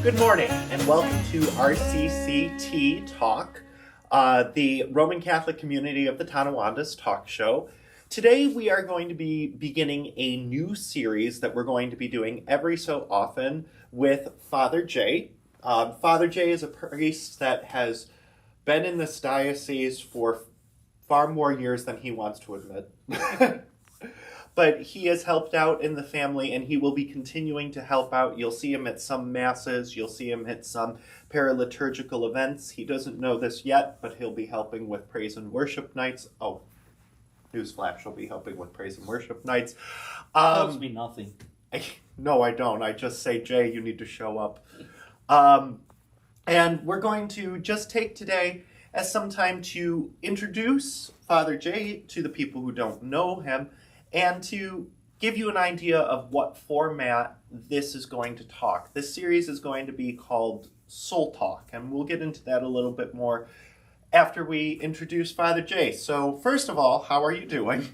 Good morning, and welcome to RCCT Talk, the Roman Catholic Community of the Tonawondas talk show. Today we are going to be beginning a new series that we're going to be doing every so often with Father Jay. Father Jay is a priest that has been in this diocese for far more years than he wants to admit. But he has helped out in the family, and he will be continuing to help out. You'll see him at some masses. You'll see him at some paraliturgical events. He doesn't know this yet, but he'll be helping with praise and worship nights. Oh, newsflash, he'll be helping with praise and worship nights. Tells me nothing. No, I don't. I just say, Jay, you need to show up. And we're going to just take today as some time to introduce Father Jay to the people who don't know him, and to give you an idea of what format this is going to talk. This series is going to be called Soul Talk, and we'll get into that a little bit more after we introduce Father Jay. So first of all, how are you doing?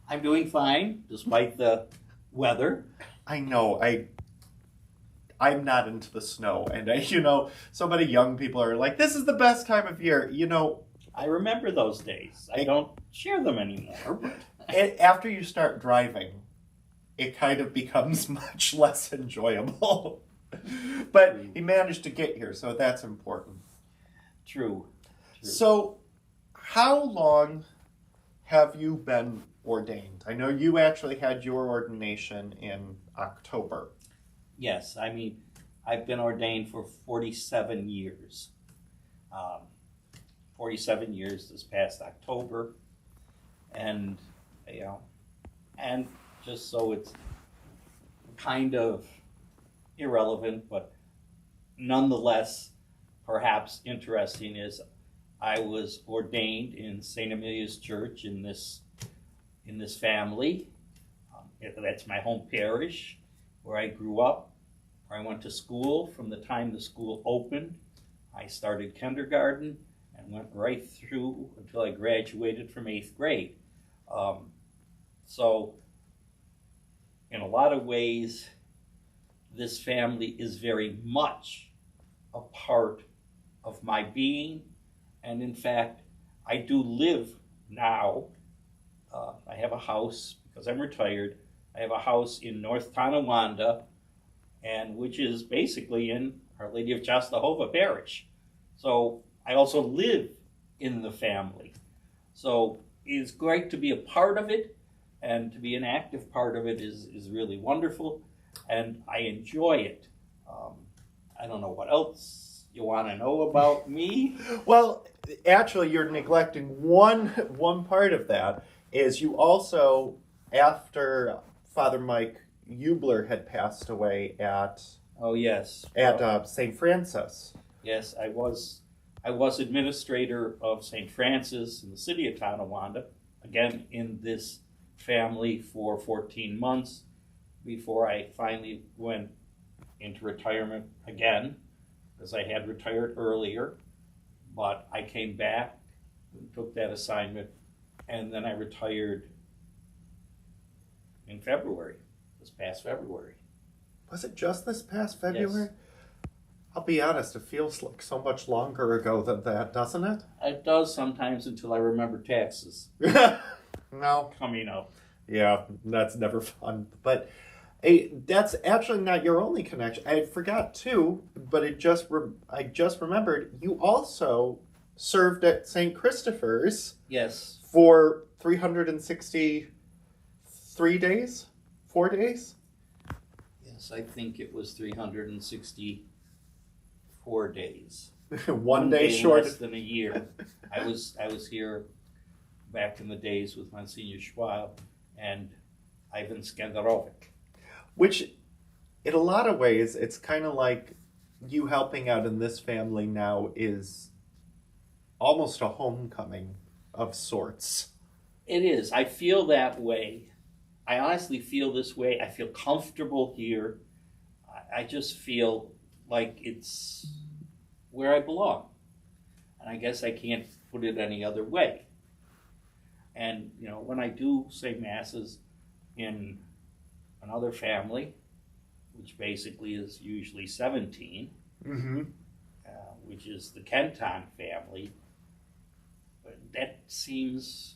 I'm doing fine, despite the weather. I know, I'm not into the snow, and so many young people are like, this is the best time of year. I remember those days. I don't share them anymore, but... After you start driving, it kind of becomes much less enjoyable. But he managed to get here, so that's important. True. So, how long have you been ordained? I know you actually had your ordination in October. Yes, I've been ordained for 47 years. 47 years this past October. And just so it's kind of irrelevant, but nonetheless, perhaps interesting, is I was ordained in St. Amelia's Church in this family. That's my home parish, where I grew up, where I went to school. From the time the school opened, I started kindergarten and went right through until I graduated from 8th grade. So, in a lot of ways, this family is very much a part of my being. And in fact, I do live now. I have a house, because I'm retired. I have a house in North Tonawanda, and which is basically in Our Lady of Czestochowa Parish. So I also live in the family. So it's great to be a part of it, and to be an active part of it is really wonderful, and I enjoy it. I don't know what else you want to know about me. Well, actually, you're neglecting one part of that, is you also, after Father Mike Eubler had passed away at St. Francis. Yes, I was administrator of St. Francis in the city of Tonawanda, again in this family for 14 months before I finally went into retirement again, because I had retired earlier, but I came back and took that assignment, and then I retired in February, this past February. Was it just this past February? Yes. I'll be honest, it feels like so much longer ago than that, doesn't it? It does sometimes, until I remember taxes No. coming up. Yeah, that's never fun. But that's actually not your only connection. I forgot too, but I just remembered, you also served at St. Christopher's. Yes. For 363 days? 4 days? Yes, I think it was 364 days. One day short. Less than a year. I was here back in the days with Monsignor Schwab and Ivan Skenderovic. Which, in a lot of ways, it's kind of like you helping out in this family now is almost a homecoming of sorts. It is. I feel that way. I honestly feel this way. I feel comfortable here. I just feel like it's where I belong. And I guess I can't put it any other way. And, when I do say masses in another family, which basically is usually 17, Mm-hmm. which is the Kenton family. But that seems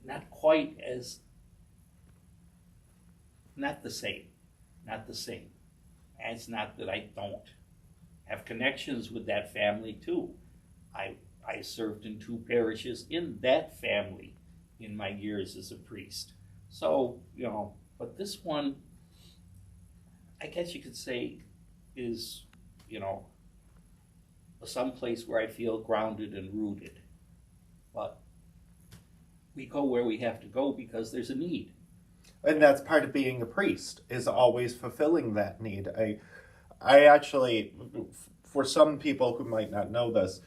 not quite as, not the same. And it's not that I don't have connections with that family too. I served in 2 parishes in that family in my years as a priest. So, but this one, I guess you could say, is, someplace where I feel grounded and rooted. But we go where we have to go because there's a need. And that's part of being a priest, is always fulfilling that need. I actually, for some people who might not know this,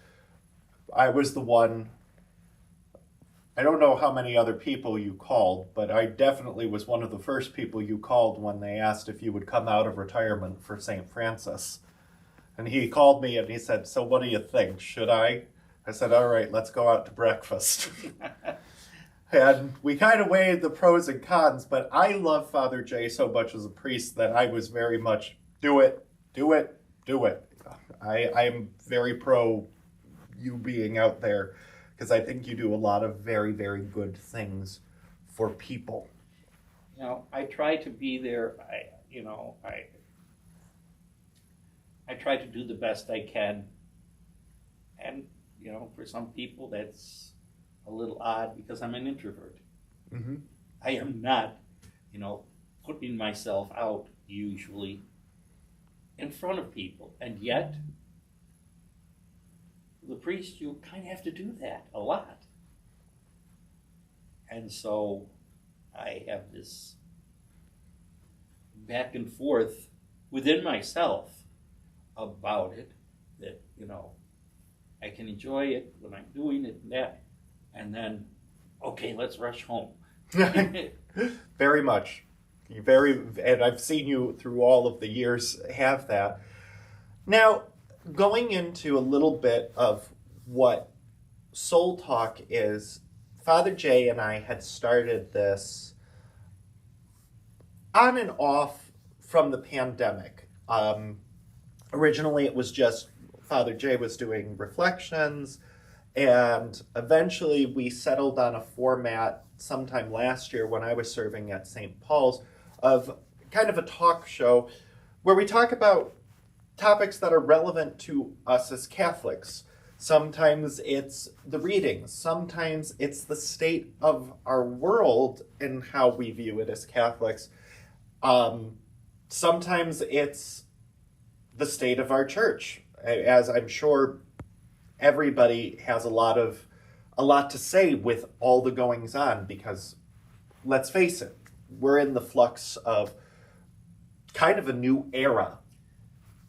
I was the one, I don't know how many other people you called, but I definitely was one of the first people you called when they asked if you would come out of retirement for St. Francis. And he called me and he said, "So what do you think? Should I?" I said, "All right, let's go out to breakfast." And we kind of weighed the pros and cons, but I love Father Jay so much as a priest that I was very much, do it. I am very pro you being out there, because I think you do a lot of very, very good things for people. I try to be there. I try to do the best I can. And, for some people that's a little odd because I'm an introvert. Mm-hmm. I am not, putting myself out usually in front of people. And yet, the priest, you kind of have to do that a lot. And so I have this back and forth within myself about it, that, I can enjoy it when I'm doing it and then, okay, let's rush home. Very much. And I've seen you through all of the years have that. Now, going into a little bit of what Soul Talk is, Father Jay and I had started this on and off from the pandemic. Originally, it was just Father Jay was doing reflections, and eventually we settled on a format sometime last year when I was serving at St. Paul's of kind of a talk show where we talk about topics that are relevant to us as Catholics. Sometimes it's the readings, sometimes it's the state of our world and how we view it as Catholics. Sometimes it's the state of our church, as I'm sure everybody has a lot to say with all the goings on, because let's face it, we're in the flux of kind of a new era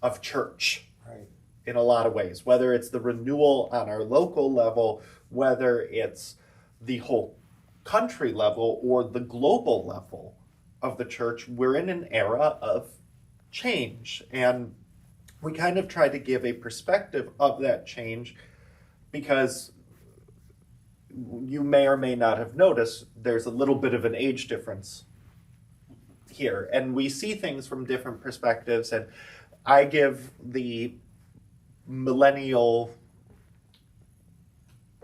of church. Right. In a lot of ways, whether it's the renewal on our local level, whether it's the whole country level or the global level of the church, we're in an era of change. And we kind of try to give a perspective of that change because you may or may not have noticed there's a little bit of an age difference here. And we see things from different perspectives. And I give the millennial,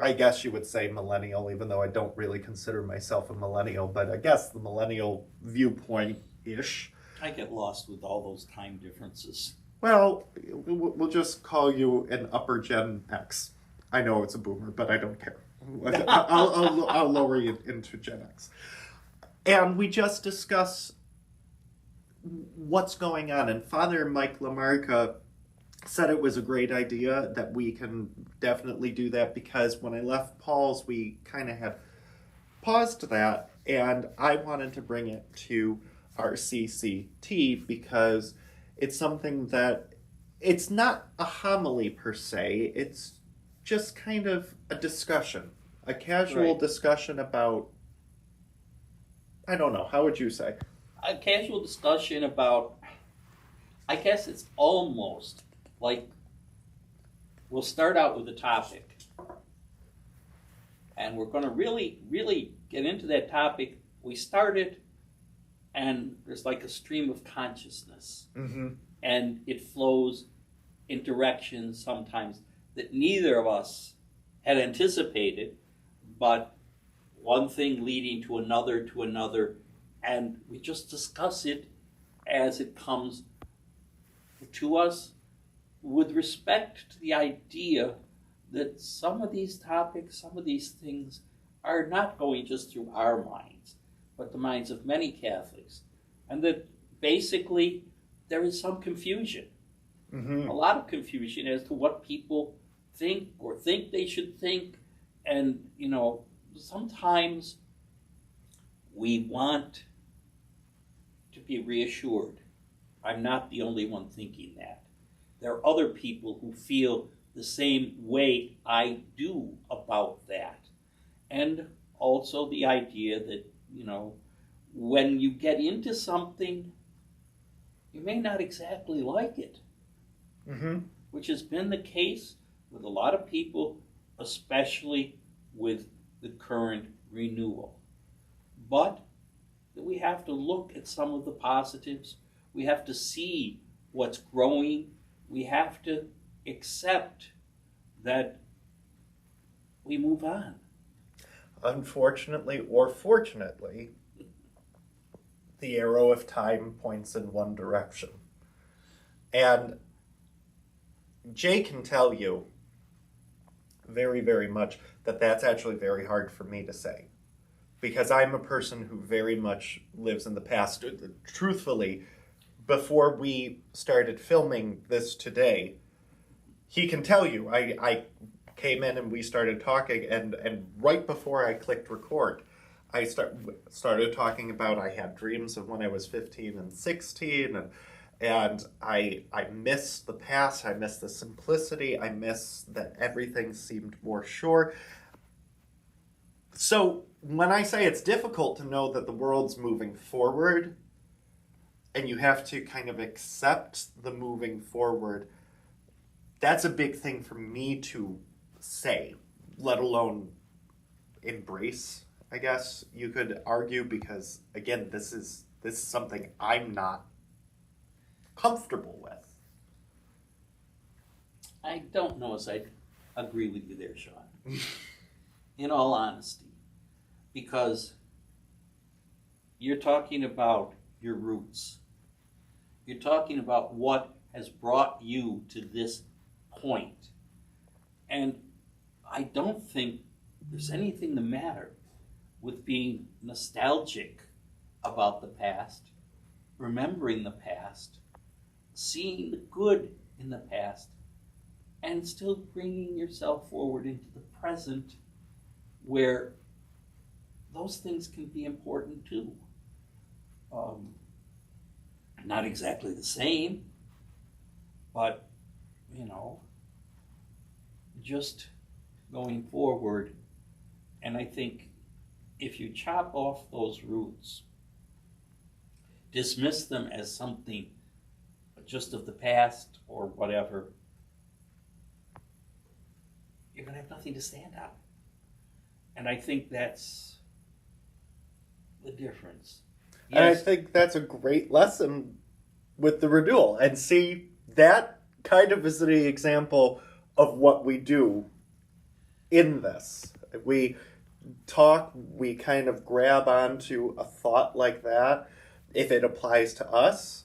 I guess you would say millennial, even though I don't really consider myself a millennial, but I guess the millennial viewpoint-ish. I get lost with all those time differences. Well, we'll just call you an upper Gen X. I know it's a boomer, but I don't care. I'll lower you into Gen X. And we just discuss what's going on. And Father Mike Lamarca said it was a great idea, that we can definitely do that, because when I left Paul's, we kind of had paused that, and I wanted to bring it to RCCT because it's something that, it's not a homily per se, it's just kind of a discussion, a casual discussion about, I don't know, how would you say? A casual discussion about, I guess it's almost like, we'll start out with a topic, and we're going to really, really get into that topic. We started and there's like a stream of consciousness, Mm-hmm. and it flows in directions sometimes that neither of us had anticipated, but one thing leading to another, and we just discuss it as it comes to us with respect to the idea that some of these topics, some of these things are not going just through our minds, but the minds of many Catholics, and that basically there is some confusion, Mm-hmm. a lot of confusion as to what people think or think they should think. And, sometimes we want to be reassured. I'm not the only one thinking that. There are other people who feel the same way I do about that. And also the idea that, when you get into something, you may not exactly like it, Mm-hmm. which has been the case with a lot of people, especially with the current renewal. But we have to look at some of the positives. We have to see what's growing. We have to accept that we move on. Unfortunately or fortunately, the arrow of time points in one direction. And Jay can tell you very, very much that that's actually very hard for me to say. Because I'm a person who very much lives in the past. Truthfully, before we started filming this today, he can tell you, I came in and we started talking, and right before I clicked record, I started talking about I had dreams of when I was 15 and 16, and I miss the past, I miss the simplicity, I miss that everything seemed more sure. So when I say it's difficult to know that the world's moving forward, and you have to kind of accept the moving forward, that's a big thing for me to say, let alone embrace, I guess you could argue, because again, this is something I'm not comfortable with. I don't know as I agree with you there, Sean, in all honesty, because you're talking about your roots. You're talking about what has brought you to this point. And I don't think there's anything the matter with being nostalgic about the past, remembering the past, seeing the good in the past, and still bringing yourself forward into the present, where those things can be important too. Not exactly the same, but, just going forward. And I think if you chop off those roots, dismiss them as something just of the past or whatever, you're going to have nothing to stand on. And I think that's the difference. And I think that's a great lesson with the renewal. And see, that kind of is the example of what we do in this. We talk, we kind of grab onto a thought like that, if it applies to us.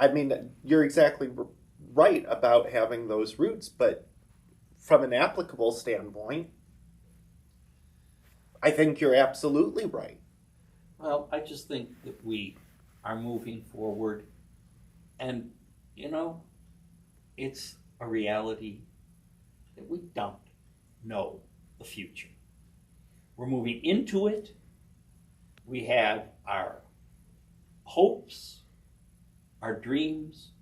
I mean, you're exactly right about having those roots, but from an applicable standpoint, I think you're absolutely right. Well, I just think that we are moving forward, and, it's a reality that we don't know the future. We're moving into it. We have our hopes, our dreams,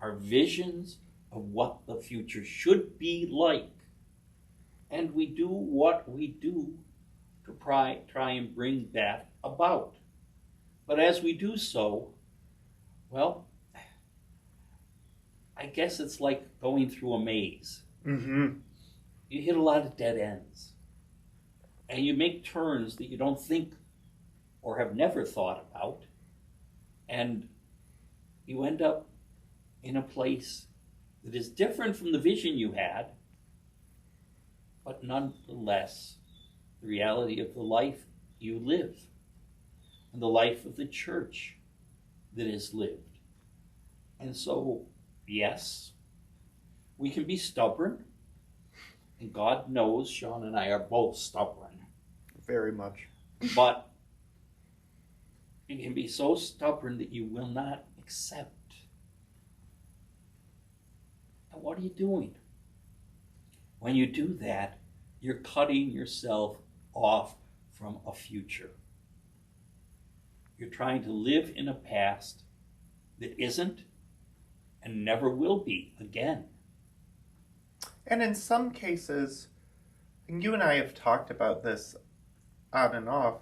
our visions of what the future should be like. And we do what we do to try and bring that about. But as we do so, well, I guess it's like going through a maze. Mm-hmm. You hit a lot of dead ends. And you make turns that you don't think or have never thought about. And you end up in a place that is different from the vision you had, but nonetheless, the reality of the life you live and the life of the church that is lived. And so, yes, we can be stubborn, and God knows Sean and I are both stubborn. Very much. But you can be so stubborn that you will not accept. And what are you doing? When you do that, you're cutting yourself off from a future. You're trying to live in a past that isn't and never will be again. And in some cases, and you and I have talked about this on and off,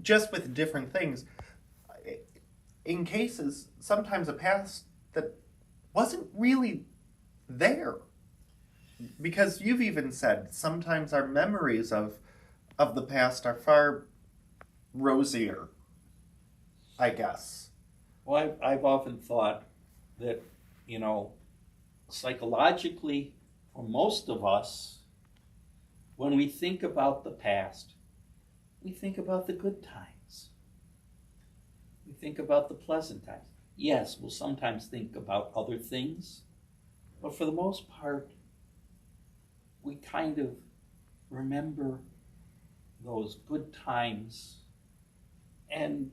just with different things, in cases, sometimes a past that wasn't really there. Because you've even said sometimes our memories of the past are far rosier, I guess. Well, I've often thought that, psychologically, for most of us, when we think about the past, we think about the good times. We think about the pleasant times. Yes, we'll sometimes think about other things, but for the most part, we kind of remember those good times, and,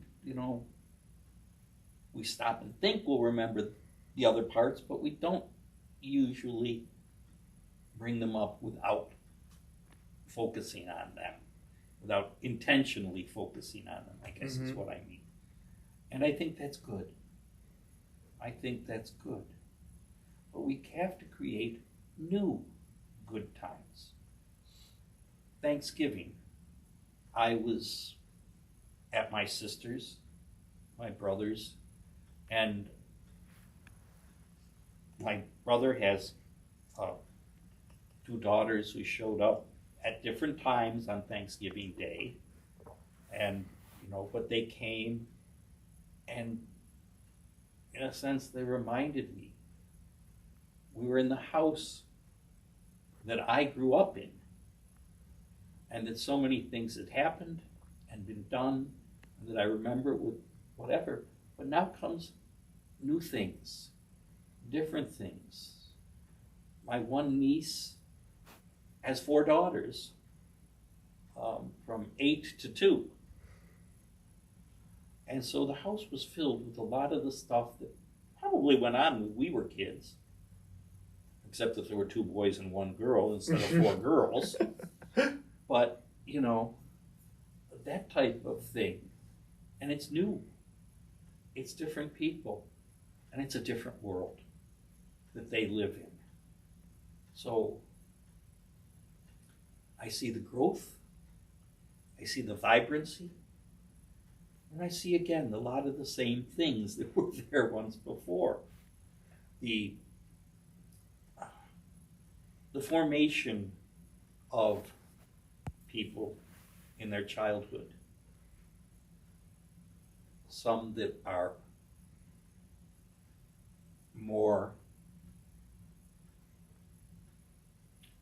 we stop and think we'll remember the other parts, but we don't usually bring them up without focusing on them, without intentionally focusing on them, I guess is what I mean. And I think that's good. I think that's good. But we have to create new good times. Thanksgiving, I was at my sister's, my brother's, and my brother has two daughters who showed up at different times on Thanksgiving Day, and but they came, and in a sense they reminded me we were in the house that I grew up in, and that so many things had happened and been done that I remember with whatever, but now comes new things, different things. My one niece has 4 daughters, from 8 to 2. And so the house was filled with a lot of the stuff that probably went on when we were kids, except that there were 2 boys and 1 girl instead of 4 girls. But, that type of thing. And it's new. It's different people. And it's a different world that they live in. So I see the growth. I see the vibrancy. And I see again a lot of the same things that were there once before. The formation of people in their childhood. Some that are more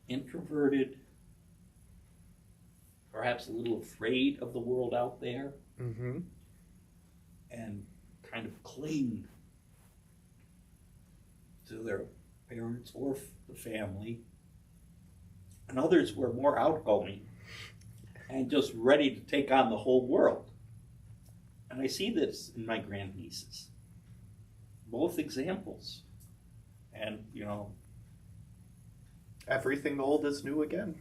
introverted, perhaps a little afraid of the world out there, and kind of cling to their parents or the family. And others were more outgoing and just ready to take on the whole world. And I see this in my grandnieces. Both examples. And, everything old is new again.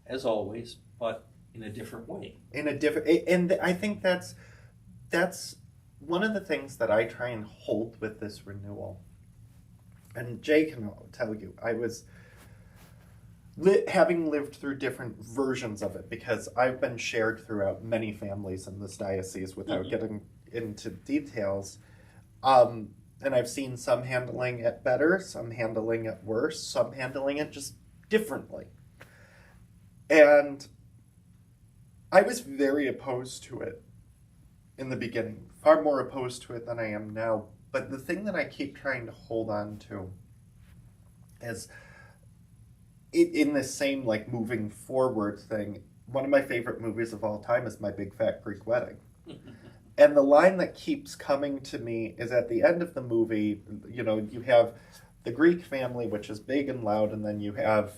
As always, but in a different way. And I think that's one of the things that I try and hold with this renewal. And Jay can tell you, I was having lived through different versions of it, because I've been shared throughout many families in this diocese without getting into details. And I've seen some handling it better, some handling it worse, some handling it just differently. And I was very opposed to it in the beginning, far more opposed to it than I am now. But the thing that I keep trying to hold on to is in this same like moving forward thing. One of my favorite movies of all time is My Big Fat Greek Wedding. And the line that keeps coming to me is at the end of the movie, you have the Greek family, which is big and loud, and then you have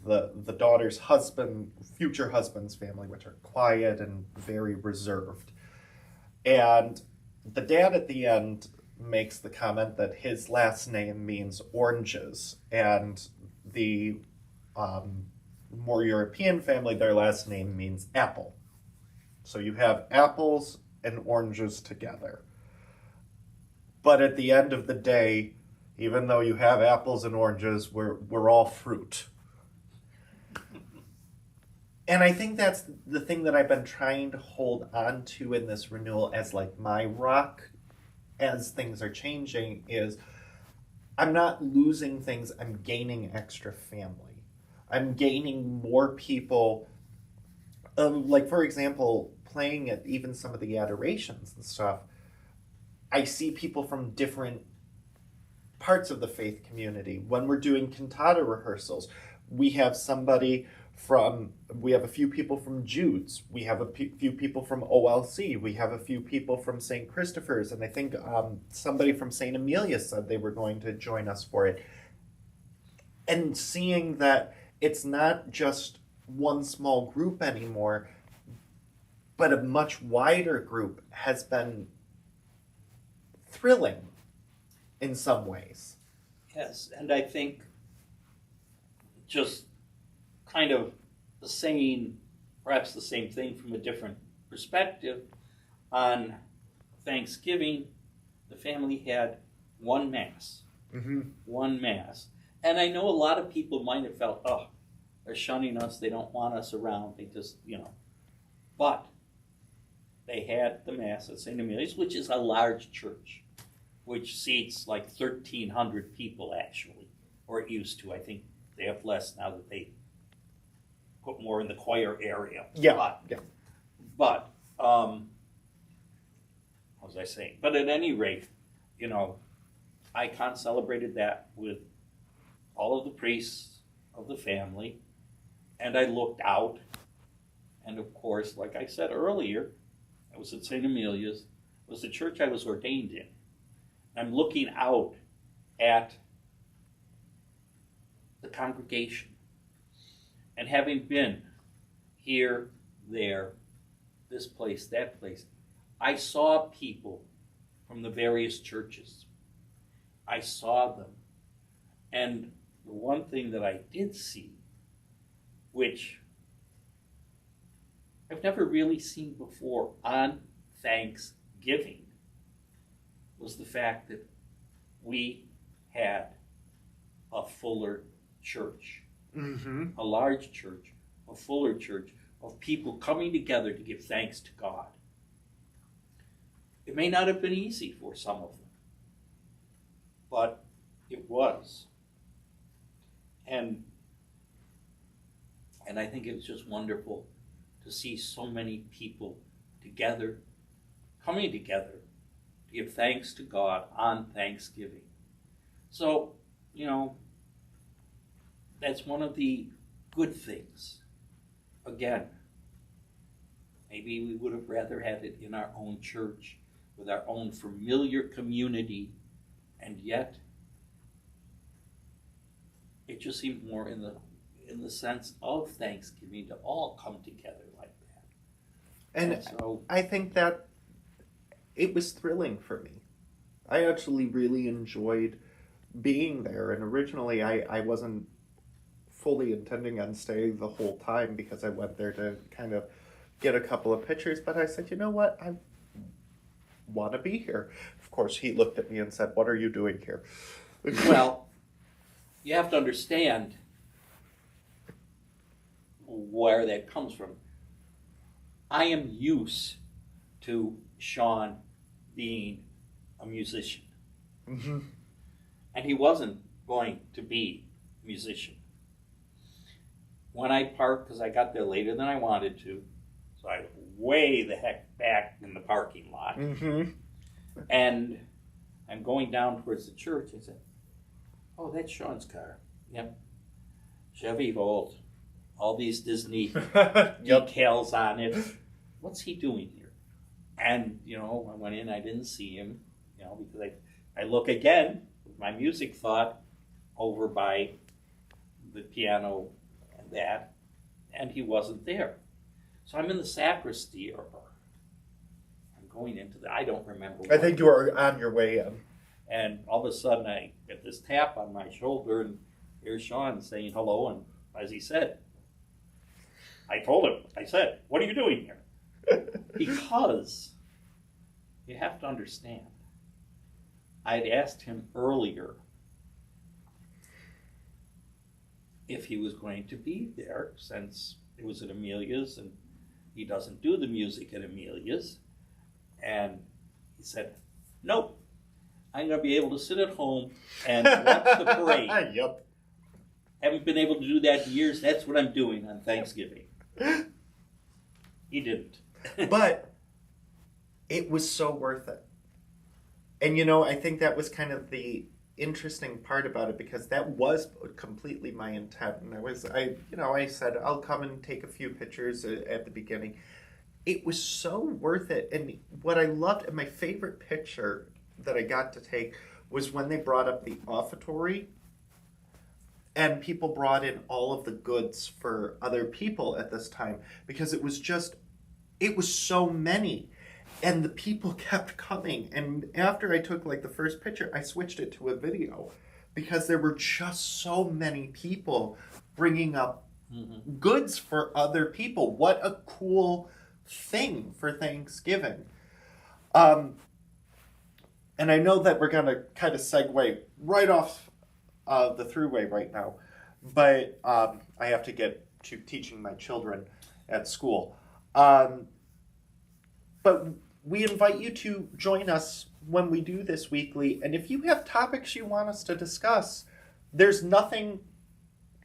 the daughter's future husband's family, which are quiet and very reserved. And the dad at the end makes the comment that his last name means oranges, and the more European family, their last name means apple. So you have apples and oranges together. But at the end of the day, even though you have apples and oranges, we're all fruit. And I think that's the thing that I've been trying to hold on to in this renewal as like my rock as things are changing is I'm not losing things, I'm gaining extra family. I'm gaining more people, like for example, playing at even some of the adorations and stuff, I see people from different parts of the faith community. When we're doing cantata rehearsals, we have a few people from Jude's, we have a few people from OLC, we have a few people from St. Christopher's, and I think somebody from St. Amelia's said they were going to join us for it. And seeing that it's not just one small group anymore, but a much wider group has been thrilling in some ways. Yes, and I think just kind of perhaps the same thing from a different perspective, on Thanksgiving, the family had one Mass. Mm-hmm. One Mass. And I know a lot of people might have felt, oh, they're shunning us, they don't want us around, they just, But they had the Mass at St. Amelia's, which is a large church, which seats like 1,300 people actually, or it used to. I think they have less now that they put more in the choir area. Yeah. But what was I saying? But at any rate, Icon celebrated that with all of the priests of the family, and I looked out, and of course, like I said earlier, I was at St. Amelia's. It was the church I was ordained in. I'm looking out at the congregation, and having been here, there, this place, that place, I saw people from the various churches. I saw them. And the one thing that I did see, which I've never really seen before on Thanksgiving, was the fact that we had a fuller church. Mm-hmm. A large church, a fuller church of people coming together to give thanks to God. It may not have been easy for some of them, but it was. And I think it was just wonderful to see so many people together, coming together to give thanks to God on Thanksgiving. So, that's one of the good things. Again, maybe we would have rather had it in our own church, with our own familiar community, and yet it just seemed more in the sense of Thanksgiving to all come together like that. And so I think that it was thrilling for me. I actually really enjoyed being there, and originally I wasn't fully intending on staying the whole time because I went there to kind of get a couple of pictures, but I said, you know what, I want to be here. Of course, he looked at me and said, what are you doing here? Well, you have to understand where that comes from. I am used to Sean being a musician. Mm-hmm. And he wasn't going to be a musician. When I parked, because I got there later than I wanted to, So I was way the heck back in the parking lot. Mm-hmm. And I'm going down towards the church. I said, oh, that's Sean's car. Yep. Chevy Volt. All these Disney decals on it. What's he doing here? And, I went in, I didn't see him, because I look again with my music thought over by the piano and that, and he wasn't there. So I'm in the sacristy, or I'm going into I don't remember. I think you were on your way in. And all of a sudden I get this tap on my shoulder, and here's Sean saying hello, and as he said, I told him, I said, what are you doing here? Because you have to understand, I'd asked him earlier if he was going to be there, since it was at Amelia's and he doesn't do the music at Amelia's. And he said, nope, I'm going to be able to sit at home and watch the parade. Yep. Haven't been able to do that in years. That's what I'm doing on Thanksgiving. He didn't. But it was so worth it. And I think that was kind of the interesting part about it, because that was completely my intent. And I said, I'll come and take a few pictures at the beginning. It was so worth it. And what I loved, and my favorite picture that I got to take, was when they brought up the offertory and people brought in all of the goods for other people at this time, because it was so many. And the people kept coming. And after I took the first picture, I switched it to a video, because there were just so many people bringing up goods for other people. What a cool thing for Thanksgiving. And I know that we're going to kind of segue right off the throughway right now, but I have to get to teaching my children at school. But we invite you to join us when we do this weekly. And if you have topics you want us to discuss, there's nothing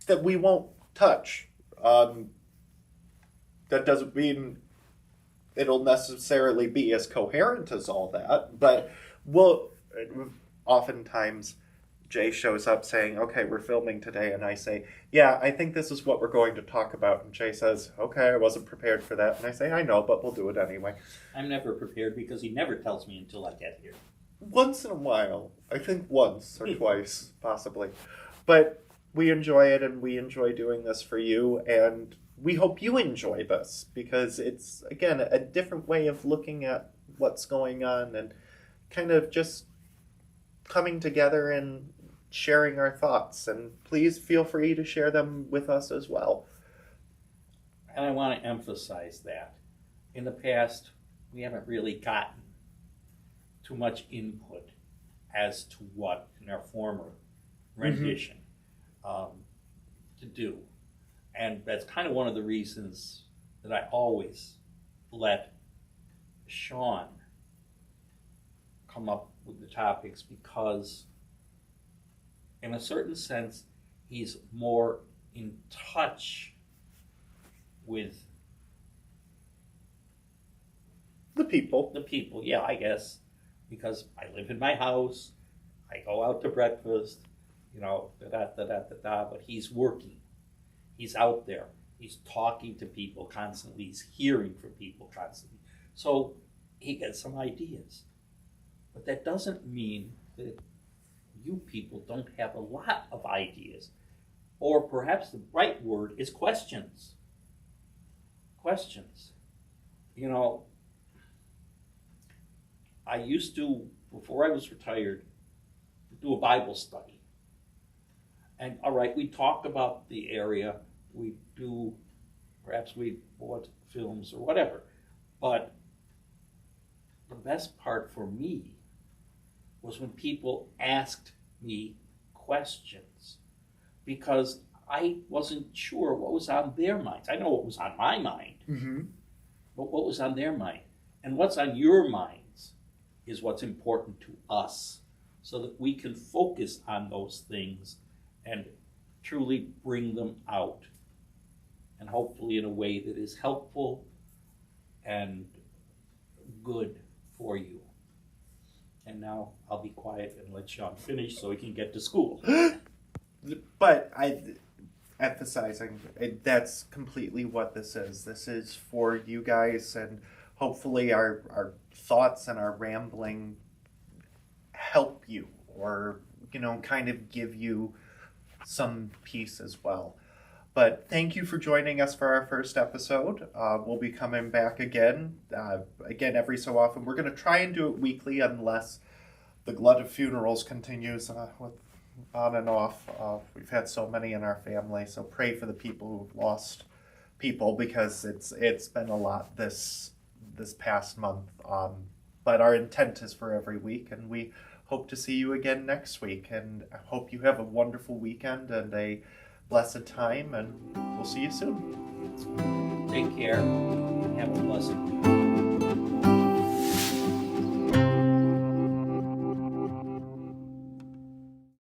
that we won't touch. That doesn't mean it'll necessarily be as coherent as all that. But oftentimes Jay shows up saying, okay, we're filming today. And I say, yeah, I think this is what we're going to talk about. And Jay says, okay, I wasn't prepared for that. And I say, I know, but we'll do it anyway. I'm never prepared, because he never tells me until I get here. Once in a while. I think once or twice, possibly. But we enjoy it, and we enjoy doing this for you. And we hope you enjoy this, because it's, again, a different way of looking at what's going on and kind of just coming together and sharing our thoughts. And please feel free to share them with us as well. And I want to emphasize that in the past, we haven't really gotten too much input as to what in our former rendition to do. And that's kind of one of the reasons that I always let Sean come up with the topics, because in a certain sense, he's more in touch with the people. Yeah, I guess, because I live in my house, I go out to breakfast, but he's working. He's out there. He's talking to people constantly. He's hearing from people constantly. So he gets some ideas. But that doesn't mean that you people don't have a lot of ideas. Or perhaps the right word is questions. Questions. I used to, before I was retired, do a Bible study. And all right, we talk about the area. Perhaps we bought films or whatever. But the best part for me was when people asked me questions, because I wasn't sure what was on their minds. I know what was on my mind, but what was on their mind? And what's on your minds is what's important to us, so that we can focus on those things and truly bring them out, and hopefully in a way that is helpful and good for you. And now I'll be quiet and let Sean finish so he can get to school. But emphasizing that's completely what this is. This is for you guys, and hopefully our thoughts and our rambling help you, or kind of give you some peace as well. But thank you for joining us for our first episode. We'll be coming back again every so often. We're going to try and do it weekly unless the glut of funerals continues with on and off. We've had so many in our family, so pray for the people who've lost people, because it's been a lot this past month. But our intent is for every week, and we hope to see you again next week. And I hope you have a wonderful weekend and a blessed time, and we'll see you soon. Take care and have a blessed week.